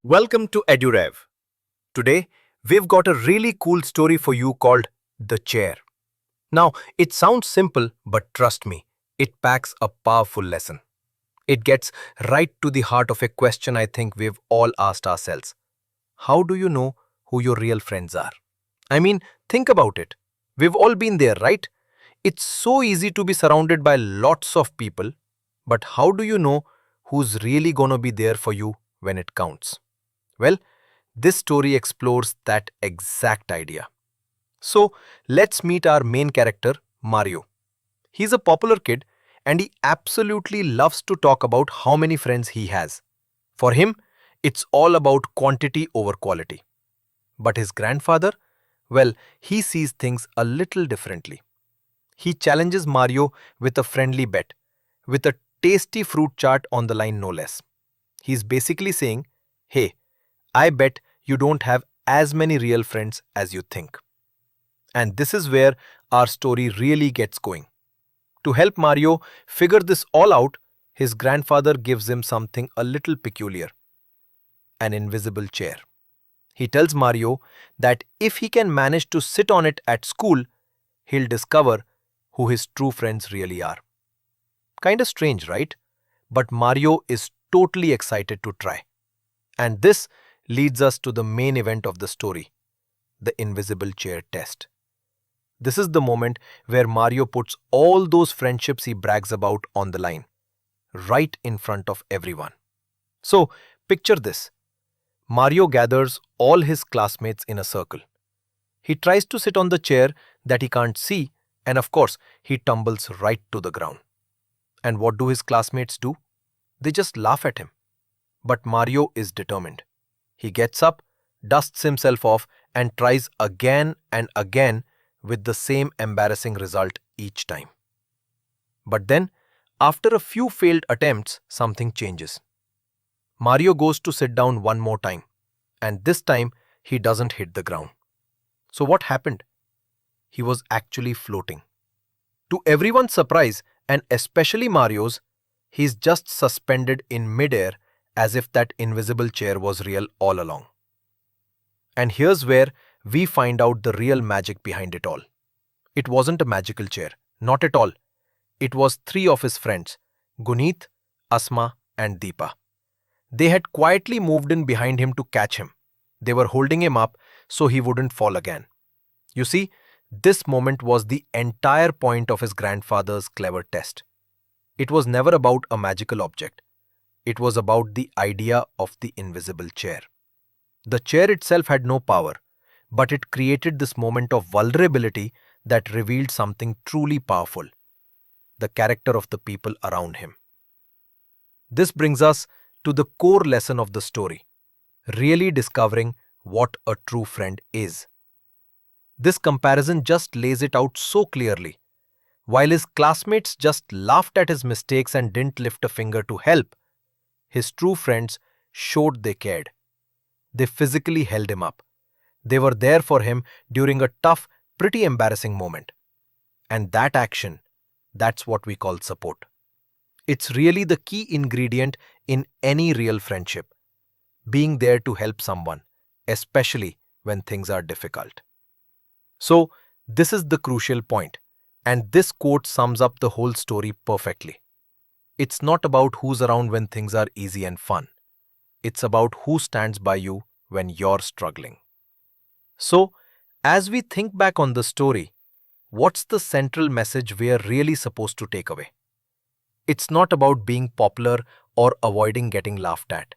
Welcome to EduRev. Today, we've got a really cool story for you called The Chair. Now, it sounds simple, but trust me, it packs a powerful lesson. It gets right to the heart of a question I think we've all asked ourselves. How do you know who your real friends are? I mean, think about it. We've all been there, right? It's so easy to be surrounded by lots of people, but how do you know who's really gonna be there for you when it counts? Well, this story explores that exact idea. So, let's meet our main character, Mario. He's a popular kid and he absolutely loves to talk about how many friends he has. For him, it's all about quantity over quality. But his grandfather, well, he sees things a little differently. He challenges Mario with a friendly bet, with a tasty fruit chart on the line no less. He's basically saying, hey, I bet you don't have as many real friends as you think. And this is where our story really gets going. To help Mario figure this all out, his grandfather gives him something a little peculiar: an invisible chair. He tells Mario that if he can manage to sit on it at school, he'll discover who his true friends really are. Kinda strange, right? But Mario is totally excited to try. And this leads us to the main event of the story, the invisible chair test. This is the moment where Mario puts all those friendships he brags about on the line, right in front of everyone. So, picture this. Mario gathers all his classmates in a circle. He tries to sit on the chair that he can't see, and of course, he tumbles right to the ground. And what do his classmates do? They just laugh at him. But Mario is determined. He gets up, dusts himself off, and tries again and again with the same embarrassing result each time. But then, after a few failed attempts, something changes. Mario goes to sit down one more time, and this time he doesn't hit the ground. So what happened? He was actually floating. To everyone's surprise, and especially Mario's, he's just suspended in midair as if that invisible chair was real all along. And here's where we find out the real magic behind it all. It wasn't a magical chair, not at all. It was three of his friends, Guneet, Asma, and Deepa. They had quietly moved in behind him to catch him. They were holding him up so he wouldn't fall again. You see, this moment was the entire point of his grandfather's clever test. It was never about a magical object. It was about the idea of the invisible chair. The chair itself had no power, but it created this moment of vulnerability that revealed something truly powerful: the character of the people around him. This brings us to the core lesson of the story: really discovering what a true friend is. This comparison just lays it out so clearly. While his classmates just laughed at his mistakes and didn't lift a finger to help, his true friends showed they cared. They physically held him up. They were there for him during a tough, pretty embarrassing moment. And that action, that's what we call support. It's really the key ingredient in any real friendship: being there to help someone, especially when things are difficult. So, this is the crucial point, and this quote sums up the whole story perfectly. It's not about who's around when things are easy and fun. It's about who stands by you when you're struggling. So, as we think back on the story, what's the central message we're really supposed to take away? It's not about being popular or avoiding getting laughed at.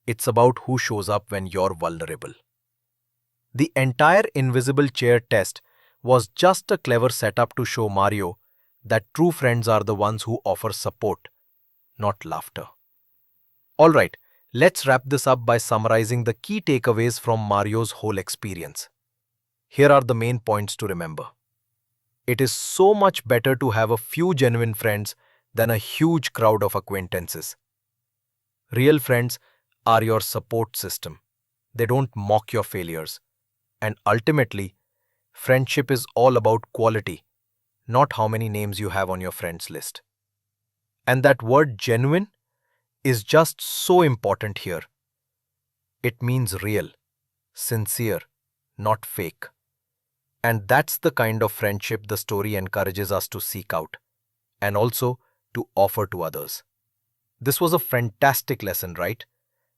It's about who shows up when you're vulnerable. The entire invisible chair test was just a clever setup to show Mario that true friends are the ones who offer support, not laughter. Alright, let's wrap this up by summarizing the key takeaways from Mario's whole experience. Here are the main points to remember. It is so much better to have a few genuine friends than a huge crowd of acquaintances. Real friends are your support system. They don't mock your failures. And ultimately, friendship is all about quality, not how many names you have on your friends list. And that word genuine is just so important here. It means real, sincere, not fake. And that's the kind of friendship the story encourages us to seek out and also to offer to others. This was a fantastic lesson, right?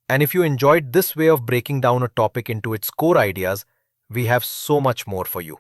And if you enjoyed this way of breaking down a topic into its core ideas, we have so much more for you.